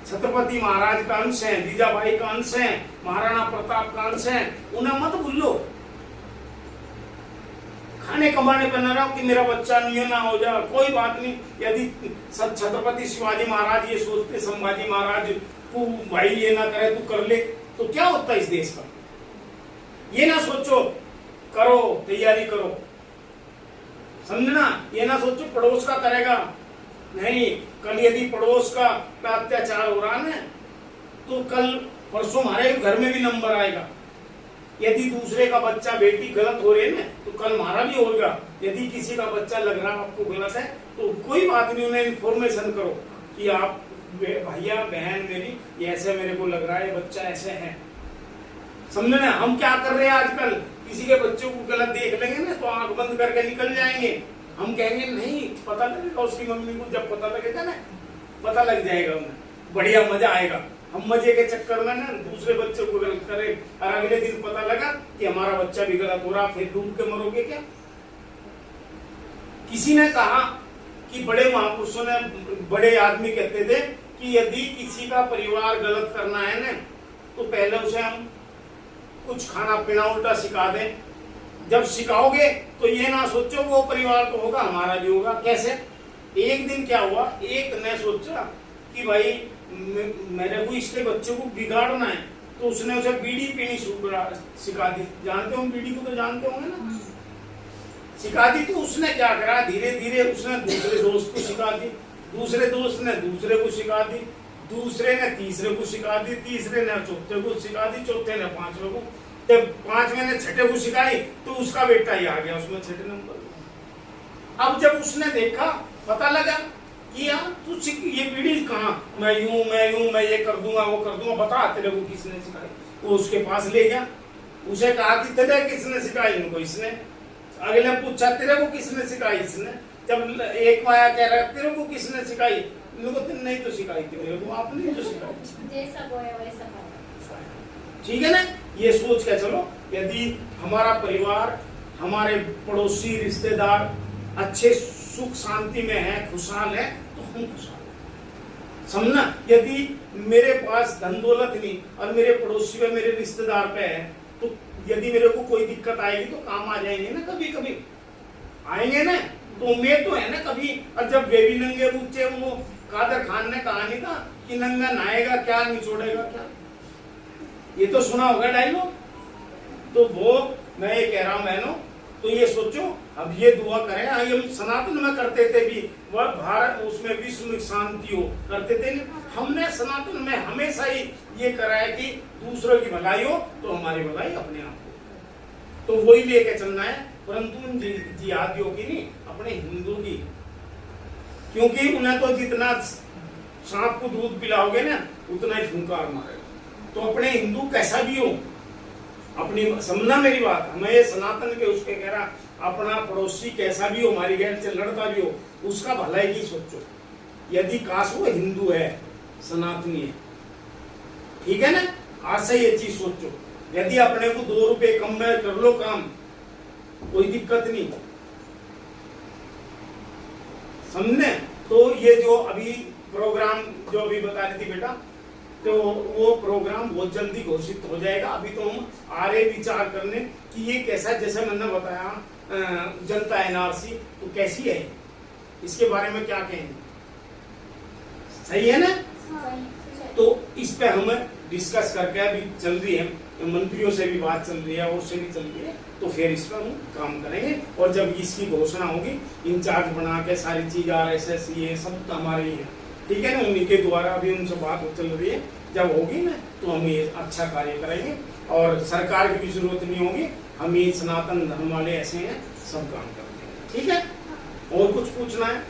छत्रपति महाराज का अंश है, जीजाबाई का अंश है, महाराणा प्रताप का अंश है। उन्हें मत भूलो। खाने कमाने पर न रहो कि मेरा बच्चा नहीं ना हो जाए, कोई बात नहीं। यदि छत्रपति शिवाजी महाराज ये सोचते संभाजी महाराज को भाई ये ना करे तू कर ले, तो क्या होता इस देश का। ये ना सोचो, करो, तैयारी करो, समझना। ये ना सोचो पड़ोस का करेगा, नहीं। कल यदि पड़ोस का अत्याचार हो रहा है तो कल परसों हमारे घर में भी नंबर आएगा। यदि दूसरे का बच्चा बेटी गलत हो रहे हैं तो कल हमारा भी होगा। यदि किसी का बच्चा लग रहा आपको गलत है तो कोई बात नहीं, उन्हें इन्फॉर्मेशन करो कि आप भैया बहन मेरी ऐसे मेरे को लग रहा है, बच्चा ऐसे है, समझना। हम क्या कर रहे हैं आजकल, किसी के बच्चों को गलत देख लेंगे ना तो आंख बंद करके निकल जाएंगे। हम कहेंगे नहीं, पता लगेगा उसकी मम्मी को, जब पता लगेगा ना, पता लग जाएगा उन्हें, बढ़िया मजा आएगा। हम मजे के चक्कर में ना दूसरे बच्चों को गलत करें और अगले दिन पता लगा कि हमारा बच्चा भी गलत हो रहा, फिर डूब के मरोगे क्या। किसी ने कहा कि बड़े महापुरुषों ने, बड़े आदमी कहते थे कि यदि किसी का परिवार गलत करना है ना तो पहले उसे हम कुछ खाना पीना उल्टा सिखा दें, जब सिखाओगे तो ये ना सोचो वो परिवार तो होगा हमारा भी होगा। कैसे? एक दिन क्या हुआ, एक ने सोचा कि भाई मेरे को इसके बच्चों को बिगाड़ना है, तो उसने उसे बीड़ी पीनी सिखा दी। जानते हो बीड़ी को, तो जानते होंगे ना, सिखा दी। तो उसने क्या करा, धीरे धीरे उसने दूसरे दोस्त को सिखा दी, दूसरे दोस्त ने दूसरे को सिखा दी, दूसरे ने तीसरे को सिखा दी, तीसरे ने चौथे को सिखा दी, चौथे ने पांचवे को, जब पांचवे ने छठे को सिखाई तो उसका बेटा ही आ गया उसमें 6 नंबर। अब जब उसने देखा, पता लगा कि यार तू ये बीड़ी कहाँ, मैं यूं मैं ये कर दूंगा वो कर दूंगा, बता तेरे को किसने सिखाई। वो उसके पास ले गया, उसे कहा कि तेरे किसने सिखाई, इनको इसने। अगले पूछा तेरे को किसने सिखाई, इसने। जब एक आया कह रहा तेरे को किसने सिखाई, इनको नहीं तो सिखाई थी मेरे को, आपने तो सिखाई। जैसा बोया वैसा खाओ। ठीक है ना, ये सोच के चलो। यदि हमारा परिवार, हमारे पड़ोसी रिश्तेदार अच्छे सुख शांति में है, खुशहाल है, तो हम खुशहाल हैं। समझना, यदि मेरे पास धन दौलत नहीं और मेरे पड़ोसी में, मेरे रिश्तेदार पे है, तो यदि मेरे को कोई दिक्कत आएगी तो काम आ जाएंगे ना, कभी कभी आएंगे ना, तो उम्मीद तो है ना कभी। और जब बेबी नंगे बच्चे, वो कादर खान ने कहा नहीं था कि नंगा नहाएगा क्या, निचोड़ेगा क्या, ये तो सुना होगा डायलॉग। तो वो मैं ये कह रहा हूं बहनों, तो ये सोचो, अब ये दुआ करें। हम सनातन में करते थे भी, वह भारत उसमें विश्व में शांति हो करते थे। हमने सनातन में हमेशा ही ये करा है कि दूसरों की भलाई हो तो हमारी भलाई अपने आप हो, तो वही लेके चलना है। परंतु जिहादियों की नहीं, अपने हिंदू की, क्योंकि उन्हें तो जितना सांप को दूध पिलाओगे ना उतना ही फुंकार मारेगा। तो अपने हिंदू कैसा भी हो, अपनी समझना मेरी बात, मैं ये सनातन के उसके कह रहा, अपना पड़ोसी कैसा भी हो, हमारी गैर से लड़ता भी हो, उसका भलाई की सोचो। यदि काश वो हिंदू है, सनातनी है, ठीक है ना, आज से ये चीज सोचो। यदि अपने को 2 रुपए कम में कर लो काम, कोई दिक्कत नहीं, समझने। तो ये जो अभी प्रोग्राम जो अभी बता रही थी बेटा, तो वो प्रोग्राम बहुत जल्दी घोषित हो जाएगा। अभी तो हम आ रहे विचार करने कि ये कैसा, जैसे मैंने बताया जनता एनआरसी तो कैसी है, इसके बारे में क्या कहेंगे, सही है ना। तो इस पे हम डिस्कस करके अभी चल रही है, मंत्रियों से भी बात चल रही है और से भी चल रही है, तो फिर इस पर हम काम करेंगे। और जब इसकी घोषणा होगी, इंचार्ज बना के सारी चीज RSS ये सब तो हमारे ही है, ठीक है ना, उन्हीं के द्वारा अभी उनसे बात चल रही है। जब होगी ना तो हम ये अच्छा कार्य करेंगे और सरकार की भी जरूरत नहीं होगी, हम ये सनातन धर्म वाले ऐसे हैं, सब काम कर देंगे, ठीक है। और कुछ पूछना है?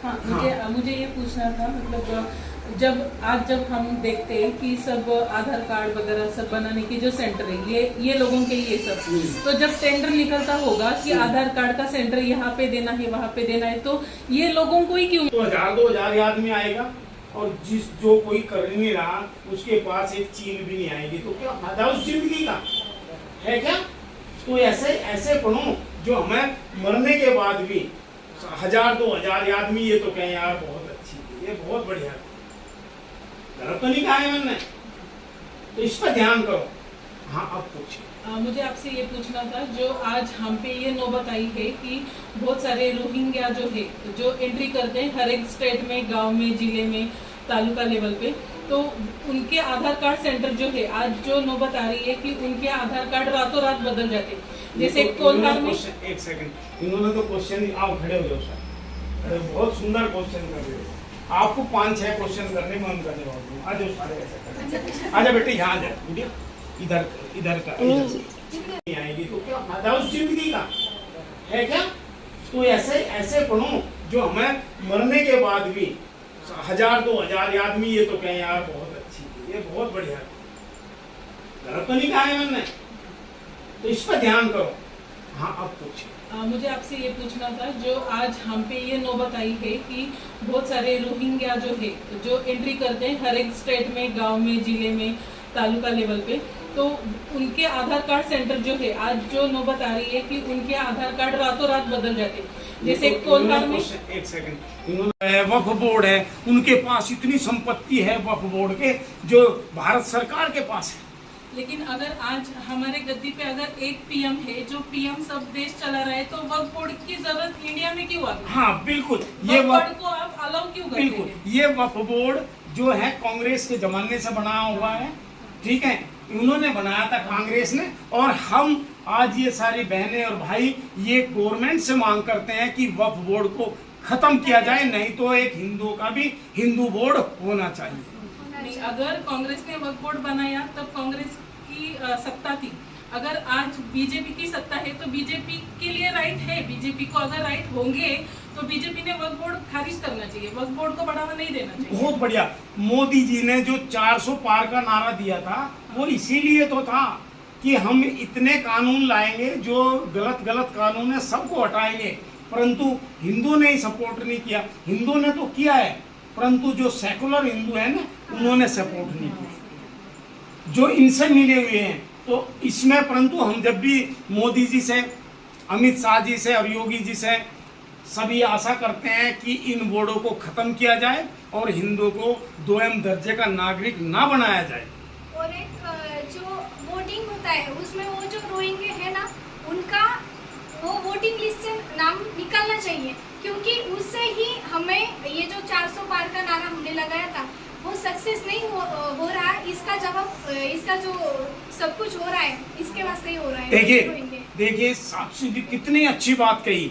हाँ, मुझे ये पूछना था, मतलब जब हम देखते हैं कि सब आधार कार्ड वगैरह सब बनाने के जो सेंटर है, ये लोगों के लिए सब, तो जब टेंडर निकलता होगा कि आधार कार्ड का सेंटर यहाँ पे देना है वहाँ पे देना है, तो ये लोगों को ही क्यों? तो 1000-2000 आदमी आएगा और जो कोई कर नहीं रहा उसके पास एक चील भी नहीं आएगी, तो क्या फायदा उस जिंदगी का है क्या? तो ऐसे पढ़ो जो हमें मरने के बाद भी 1000-2000 आदमी ये तो कहें यार बहुत अच्छी थी, ये बहुत बढ़िया, गलत तो नहीं कहा है मैंने, तो इस पर ध्यान करो। हाँ, अब पूछिए। मुझे आपसे ये पूछना था, जो आज हम पे ये नौबत आई है कि बहुत सारे रोहिंग्या जो है, जो एंट्री करते हैं हर एक स्टेट में, गांव में, जिले में, तालुका लेवल पे, तो उनके आधार कार्ड सेंटर जो है, आज जो नौबत आ रही है कि उनके आधार कार्ड रातों रात बदल जाते हैं। जैसे कोलहार में, एक सेकंड, इन्होंने तो क्वेश्चन, आप खड़े हो जाओ सर, बहुत सुंदर क्वेश्चन कर रहे हो। आपको 5-6 क्वेश्चन करने में उनका जवाब दूँ। आ जाओ सारे ऐसे, आजा बेटे यहाँ आ जाओ, बेटिया इधर का नहीं आएगी तो क्या फायदा उस जिंदगी का है क्या? तो ऐसे पढ़ो जो हमें मरने के बाद भी 1000-2000 आदमी ये तो कहें यार बहुत अच्छी थी, ये बहुत बढ़िया, गलत तो नहीं कहा है मैंने, तो इस पर ध्यान करो। हाँ, अब पूछिए। मुझे आपसे ये पूछना था, जो आज हम पे ये नौबत आई है कि बहुत सारे रोहिंग्या जो है, जो एंट्री करते हैं हर एक स्टेट में, गांव में, जिले में, तालुका लेवल पे, तो उनके आधार कार्ड सेंटर जो है, आज जो नौबत आ रही है कि उनके आधार कार्ड रातों रात बदल जाते हैं। जैसे कोलहार में, एक सेकंड, इन्होंने वक्फ बोर्ड है, उनके पास इतनी संपत्ति है वक्फ बोर्ड के जो भारत सरकार के पास है, लेकिन अगर आज हमारे गद्दी पे अगर एक पीएम है जो पीएम सब देश चला रहा है, तो वक्फ बोर्ड की जरूरत इंडिया में क्यों आ गई? हाँ बिल्कुल, ये बोर्ड को आप अलाउ क्यों करते बिल्कुल हैं? ये वक्फ बोर्ड जो है कांग्रेस के जमाने से बना हुआ है, ठीक है, उन्होंने बनाया था कांग्रेस ने, और हम आज ये सारी बहनें और भाई ये गवर्नमेंट से मांग करते हैं कि वक्फ बोर्ड को खत्म किया जाए, नहीं तो एक हिंदुओं का भी हिंदू बोर्ड होना चाहिए। नहीं, अगर कांग्रेस ने वक्फ बोर्ड बनाया तब कांग्रेस की सत्ता थी। अगर आज बीजेपी की सत्ता है तो बीजेपी के लिए राइट है, बीजेपी को अगर राइट होंगे तो बीजेपी ने वक्फ बोर्ड खारिज करना चाहिए, वक्फ बोर्ड को बढ़ावा नहीं देना चाहिए। बहुत बढ़िया। मोदी जी ने जो 400 पार का नारा दिया था वो इसीलिए तो था कि हम इतने कानून लाएंगे, जो गलत गलत कानून है सबको हटाएंगे, परंतु हिंदू ने ही सपोर्ट नहीं किया। हिंदू ने तो किया है, परंतु जो सेकुलर हिंदू है ना, उन्होंने सपोर्ट नहीं किया, जो इनसे मिले हुए हैं। तो इसमें परंतु हम जब भी मोदी जी से, अमित शाह जी से और योगी जी से सभी आशा करते हैं कि इन बोर्डों को खत्म किया जाए और हिंदुओं को दोयम दर्जे का नागरिक ना बनाया जाए। और एक जो वोटिंग होता है उसमें वो जो रोहिंग्या है ना, उनका वो वोटिंग लिस्ट से नाम निकालना चाहिए, क्योंकि उससे ही हमें ये जो 400 पार का नारा हमने लगाया था वो सक्सेस नहीं हो रहा। इसका जवाब, इसका जो सब कुछ हो रहा है इसके वास्ते ही हो रहा है। देखिए साक्षी जी कितनी अच्छी बात कही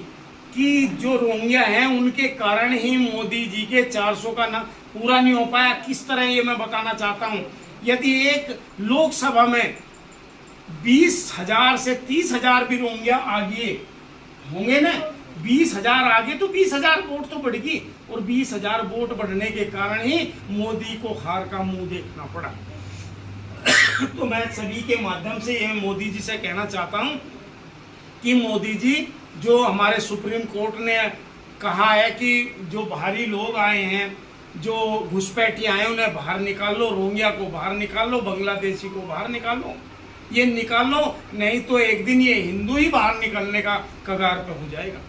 कि जो रोहिंग्या हैं उनके कारण ही मोदी जी के 400 का ना पूरा नहीं हो पाया। किस तरह ये मैं बताना चाहता हूँ, यदि एक लोकसभा में 20,000 से 30,000 भी रोहिंग्या आगे होंगे ना, 20,000 आगे तो 20,000 वोट तो बढ़ेगी, और 20,000 वोट बढ़ने के कारण ही मोदी को हार का मुंह देखना पड़ा। तो मैं सभी के माध्यम से यह मोदी जी से कहना चाहता हूं कि मोदी जी, जो हमारे सुप्रीम कोर्ट ने कहा है कि जो बाहरी लोग आए हैं, जो घुसपैठी आए हैं, उन्हें बाहर निकाल लो, रोहिंग्या को बाहर निकाल लो, बांग्लादेशी को बाहर निकालो, ये निकालो, नहीं तो एक दिन ये हिंदू ही बाहर निकलने का कगार पे हो जाएगा।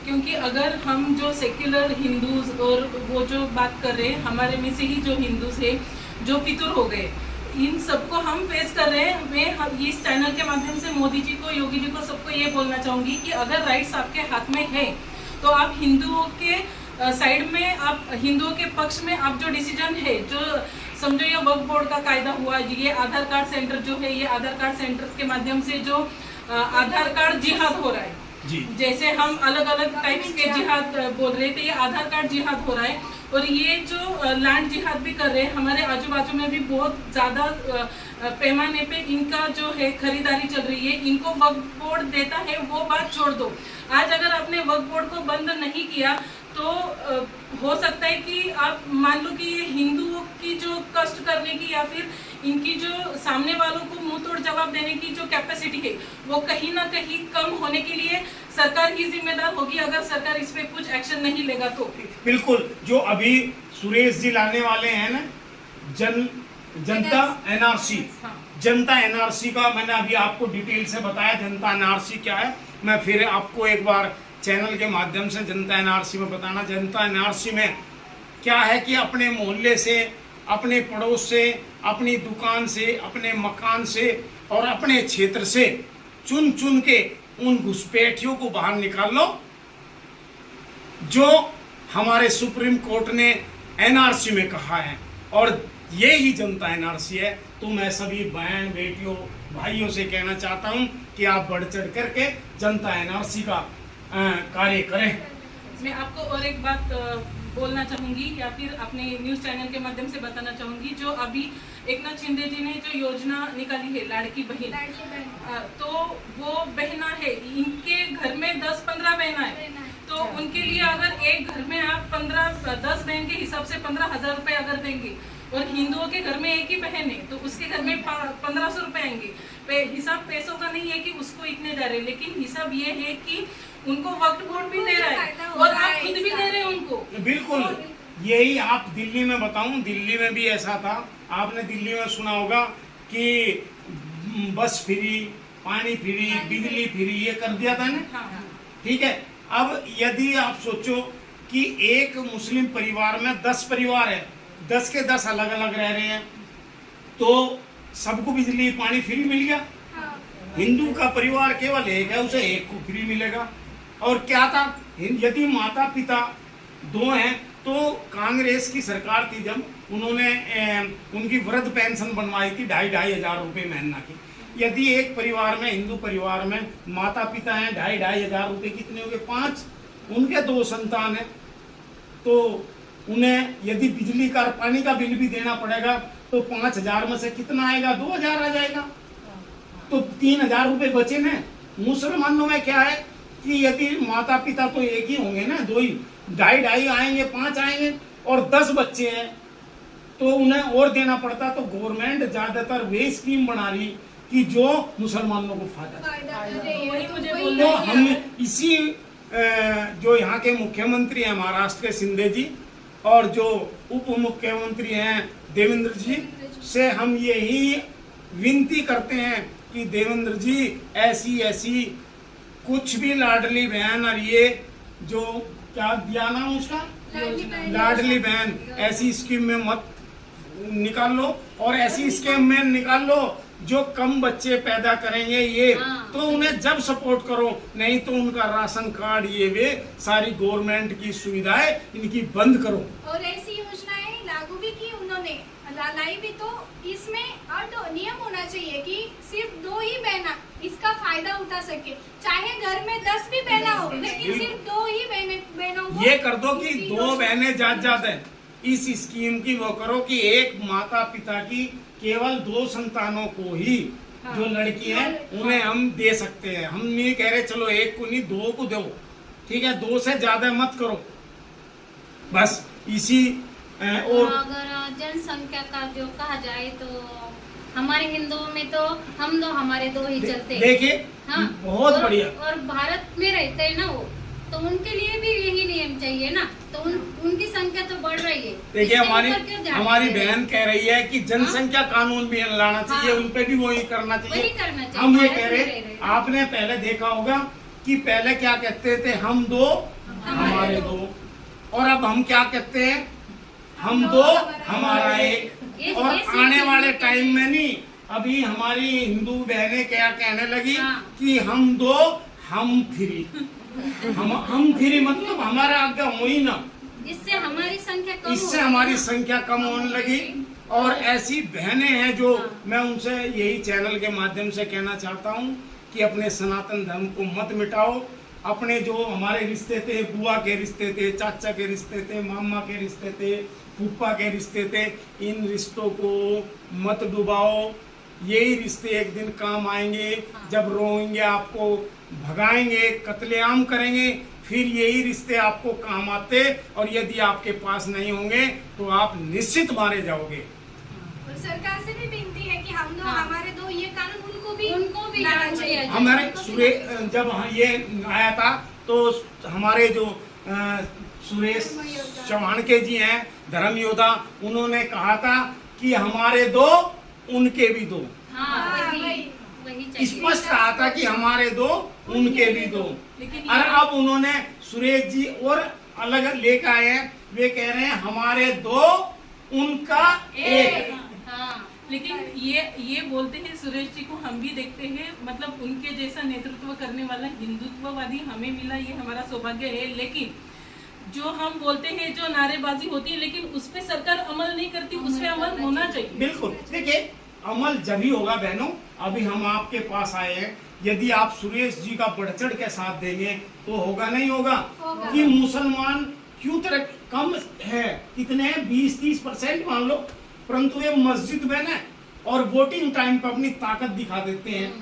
क्योंकि अगर हम जो सेक्युलर हिंदूज और वो जो बात कर रहे हैं, हमारे में से ही जो हिंदूज है जो फितूर हो गए, इन सबको हम फेस कर रहे हैं। मैं इस चैनल के माध्यम से मोदी जी को, योगी जी को, सबको ये बोलना चाहूंगी कि अगर राइट्स आपके हाथ में है तो आप हिंदुओं के साइड में, आप हिंदुओं के पक्ष में आप जो डिसीजन है, जो समझो ये वक्फ बोर्ड का कायदा हुआ, ये आधार कार्ड सेंटर जो है, ये आधार कार्ड सेंटर के माध्यम से जो आधार कार्ड जिहाद हो रहा है जी, जैसे हम अलग अलग टाइप्स के जिहाद बोल रहे थे, ये आधार कार्ड जिहाद हो रहा है, और ये जो लैंड जिहाद भी कर रहे हैं, हमारे आजू बाजू में भी बहुत ज्यादा पैमाने पे इनका जो है खरीदारी चल रही है। इनको वक्फ बोर्ड देता है वो बात छोड़ दो, आज अगर आपने वक्फ बोर्ड को बंद नहीं किया तो हो सकता है कि आप मान लो कि ये हिंदुओं की जो कष्ट करने की या फिर इनकी जो सामने वालों को मुंह तोड़ जवाब देने की जो कैपेसिटी है वो कहीं ना कहीं कम होने के लिए सरकार ही जिम्मेदार होगी, अगर सरकार इस पे कुछ एक्शन नहीं लेगा तो। बिल्कुल, जो अभी सुरेश जी लाने वाले हैं ना, जनता एनआरसी, हाँ। जनता एनआरसी का मैंने अभी आपको डिटेल से बताया जनता एनआरसी क्या है। मैं फिर आपको एक बार चैनल के माध्यम से जनता एनआरसी में बताना। जनता एनआरसी में क्या है कि अपने मोहल्ले से, अपने पड़ोस से, अपनी दुकान से, अपने मकान से और अपने क्षेत्र से चुन चुन के उन घुसपैठियों को बाहर निकाल लो जो हमारे सुप्रीम कोर्ट ने एनआरसी में कहा है, और ये ही जनता एनआरसी है। तो मैं सभी बहन बेटियों भाइयों से कहना चाहता हूं कि आप बढ़ चढ़ करके जनता एनआरसी का कार्य करें। मैं आपको और एक बात बोलना चाहूंगी या फिर अपने न्यूज चैनल के माध्यम से बताना चाहूंगी, जो अभी एकनाथ शिंदे जी ने जो योजना निकाली है लाड़की बहन, तो वो बहना है, इनके घर में 10-15 बहना है, तो उनके लिए अगर एक घर में आप 10 बहन के हिसाब से 15,000 रुपए अगर देंगे, और हिंदुओं के घर में एक ही बहन है तो उसके घर में 1,500 रुपए आएंगे। हिसाब पैसों का नहीं है कि उसको इतने जा रहे, लेकिन हिसाब ये है कि उनको वक्फ बोर्ड भी दे रहा है और आप खुद भी दे रहे हैं उनको। बिल्कुल, यही आप दिल्ली में बताऊं, दिल्ली में भी ऐसा था। आपने दिल्ली में सुना होगा कि बस फ्री, पानी फ्री, बिजली फ्री, ये कर दिया था ना। ठीक है, अब यदि आप सोचो कि एक मुस्लिम परिवार में 10 परिवार है, 10 के 10 अलग अलग रह रहे हैं, तो सबको बिजली पानी फ्री मिल गया। हाँ, हिंदू का परिवार केवल एक है, उसे एक को फ्री मिलेगा। और क्या था, यदि माता पिता दो हैं तो कांग्रेस की सरकार थी जब उन्होंने उनकी वृद्ध पेंशन बनवाई थी 2,500 रुपये महीना की। यदि एक परिवार में, हिंदू परिवार में माता पिता हैं, 2,500 रुपये कितने हो गए, 5, उनके 2 संतान हैं, तो उन्हें यदि बिजली का पानी का बिल भी देना पड़ेगा तो 5,000 में से कितना आएगा, 2,000 आ जाएगा, तो 3,000 रुपये बचे ना। मुसलमानों में क्या है कि यदि माता पिता तो एक ही होंगे ना, 2 ही, 2.5 आएंगे, 5 आएंगे और 10 बच्चे हैं तो उन्हें और देना पड़ता। तो गवर्नमेंट ज्यादातर वे स्कीम बना रही कि जो मुसलमानों को फायदा। फायदा कर रही है। वही मुझे वही बोलना तो है। हम इसी जो यहाँ के मुख्यमंत्री हैं महाराष्ट्र के शिंदे जी और जो उप मुख्यमंत्री हैं देवेंद्र जी से हम यही विनती करते हैं कि देवेंद्र जी ऐसी कुछ भी लाडली बहन और ये जो क्या दिया नाम उसका, लाडली बहन, ऐसी स्कीम में मत निकाल लो और ऐसी स्कीम में निकाल लो जो कम बच्चे पैदा करेंगे ये, तो उन्हें जब सपोर्ट करो, नहीं तो उनका राशन कार्ड ये वे सारी गवर्नमेंट की सुविधाएं इनकी बंद करो। और ऐसी योजनाएं लागू भी की उन्होंने, लाई भी, तो इसमें और नियम होना चाहिए कि सिर्फ 2 ही बहना इसका फायदा उठा सके, चाहे घर में 10 भी बहना हो लेकिन सिर्फ 2 ही बहनों को ये कर दो कि 2 बहनें ज्यादा है इस स्कीम की वो करो कि एक माता पिता की केवल 2 संतानों को ही जो लड़की है उन्हें हम दे सकते हैं। हम नहीं कह रहे चलो 1 को नहीं 2 को दो, ठीक है, 2 से ज्यादा मत करो, बस इसी। और अगर जनसंख्या का जो कहा जाए तो हमारे हिंदुओं में तो हम 2 हमारे 2 ही चलते हैं। देखिए, हाँ, बहुत और, बढ़िया। और भारत में रहते हैं ना वो, तो उनके लिए भी यही नियम चाहिए ना, तो उनकी संख्या तो बढ़ रही है। देखिए, इसके ऊपर क्यों ध्यान हमारी दे रहे हैं? बहन कह रही है कि जनसंख्या कानून भी लाना चाहिए, हाँ। उन पे भी वही करना वही चाहिए। करना चाहिए। हम ये भारत कह में रहे, रह रहे हैं। आपने पहले देखा होगा कि पहले क्या कहते थे, हम 2 हमारे 2, और अब हम क्या कहते हैं, हम 2 हमारा 1। और आने वाले टाइम में नहीं, अभी हमारी हिंदू बहनें क्या कहने लगी कि हम 2 हम फ्री। हम फ्री मतलब हमारा आगे हो ही ना, इससे हमारी संख्या कम इससे हो। हमारी संख्या कम होने लगी। और ऐसी बहनें हैं जो मैं उनसे यही चैनल के माध्यम से कहना चाहता हूँ कि अपने सनातन धर्म को मत मिटाओ। अपने जो हमारे रिश्ते थे, बुआ के रिश्ते थे, चाचा के रिश्ते थे, मामा के रिश्ते थे, फूफा के रिश्ते थे, इन रिश्तों को मत डुबाओ। यही रिश्ते एक दिन काम आएंगे, जब रोएंगे आपको भगाएंगे, कत्लेआम करेंगे, फिर यही रिश्ते आपको काम आते। और यदि आपके पास नहीं होंगे तो आप निश्चित मारे जाओगे। और सरकार से भी विनती है कि हम 2 हाँ। हमारे 2 ये कानून उनको भी लाना लाना चाहिए। चाहिए। हमारे जब ये आया था तो हमारे जो सुरेश चौहान के जी हैं, धर्म योद्धा, उन्होंने कहा था कि हमारे 2 उनके भी 2। हाँ, वही चाहिए। स्पष्ट कहा था कि हमारे 2 उनके भी 2। लेकिन और अब उन्होंने सुरेश जी और अलग लेकर आए हैं, वे कह रहे हैं हमारे 2 उनका 1। हाँ, लेकिन ये बोलते हैं सुरेश जी को हम भी देखते हैं, मतलब उनके जैसा नेतृत्व करने वाला हिंदुत्ववादी हमें मिला, ये हमारा सौभाग्य है। लेकिन जो हम बोलते हैं, जो नारेबाजी होती है, लेकिन उस पे सरकार अमल नहीं करती, उस पे अमल होना चाहिए। बिल्कुल, देखिए अमल जब ही होगा बहनों। अभी हम आपके पास आए हैं, यदि आप सुरेश जी का बढ़ चढ़ के साथ देंगे तो होगा नहीं होगा। कि मुसलमान क्यों तरह कम है, कितने हैं, 20-30% मान लो, परंतु ये मस्जिद में ना और वोटिंग टाइम पर अपनी ताकत दिखा देते हैं।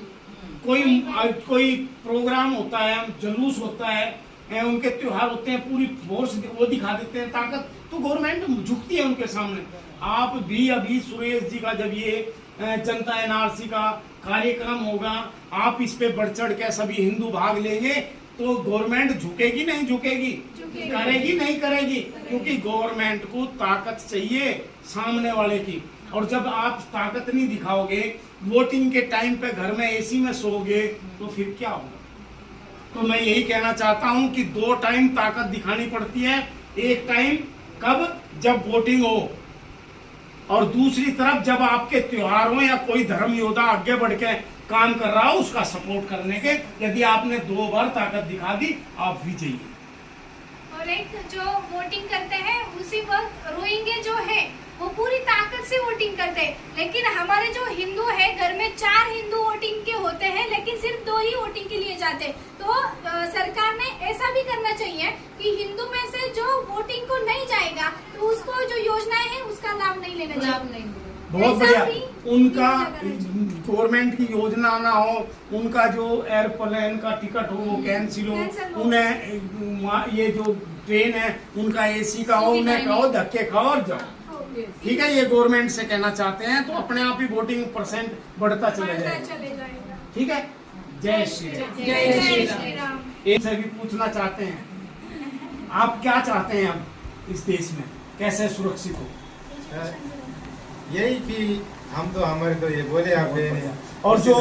कोई प्रोग्राम होता है, जुलूस होता है, उनके त्योहार होते हैं, पूरी फोर्स वो दिखा देते हैं ताकत, तो गवर्नमेंट झुकती है उनके सामने। आप भी अभी सुरेश जी का जब ये जनता एनआरसी का कार्यक्रम होगा, आप इस पे बढ़ चढ़ के सभी हिंदू भाग लेंगे तो गवर्नमेंट झुकेगी नहीं झुकेगी, करेगी नहीं करेगी, क्योंकि गवर्नमेंट को ताकत चाहिए सामने वाले की। और जब आप ताकत नहीं दिखाओगे, वोटिंग के टाइम पे घर में एसी में सोओगे तो फिर क्या होगा। तो मैं यही कहना चाहता हूं कि 2 टाइम ताकत दिखानी पड़ती है। एक टाइम कब, जब वोटिंग हो, और दूसरी तरफ जब आपके त्योहारों या कोई धर्म योद्धा आगे बढ़ के काम कर रहा हो उसका सपोर्ट करने के। यदि आपने 2 बार ताकत दिखा दी आप विजयी। और एक जो वोटिंग करते हैं उसी वक्त रोहिंग्या जो है वो पूरी ताकत से वोटिंग करते हैं, लेकिन हमारे जो हिंदू है घर में 4 हिंदू वोटिंग के होते हैं लेकिन सिर्फ 2 ही वोटिंग के लिए जाते हैं। तो सरकार ने ऐसा भी करना चाहिए कि हिंदू में से जो वोटिंग को नहीं जाएगा तो उसको जो योजनाएं हैं उसका लाभ नहीं लेना चाहिए। बहुत ऐसा बढ़िया। भी उनका करना चाहिए। गवर्नमेंट की योजना ना हो, उनका जो एयरप्लेन का टिकट हो वो कैंसिल कैंसिल हो, हो। उन्हें ये जो ट्रेन है उनका एसी का हो, उन्हें कहो धक्के खाओ और जाओ। ठीक है, ये गवर्नमेंट से कहना चाहते हैं तो अपने आप ही वोटिंग परसेंट बढ़ता चले जाएगा। ठीक है, जय श्री राम। जय श्री राम। एक से भी पूछना चाहते हैं, आप क्या चाहते हैं अब इस देश में कैसे सुरक्षित हो? यही कि हम तो हमारे तो ये बोले आपने। और जो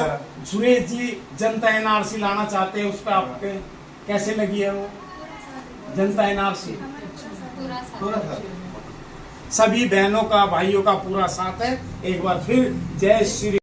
सुरेश जी जनता एनआरसी लाना चाहते हैं उस पर आपके कैसे लगी है वो जनता एनआरसी? पूरा था। सभी बहनों का भाइयों का पूरा साथ है। एक बार फिर जय श्री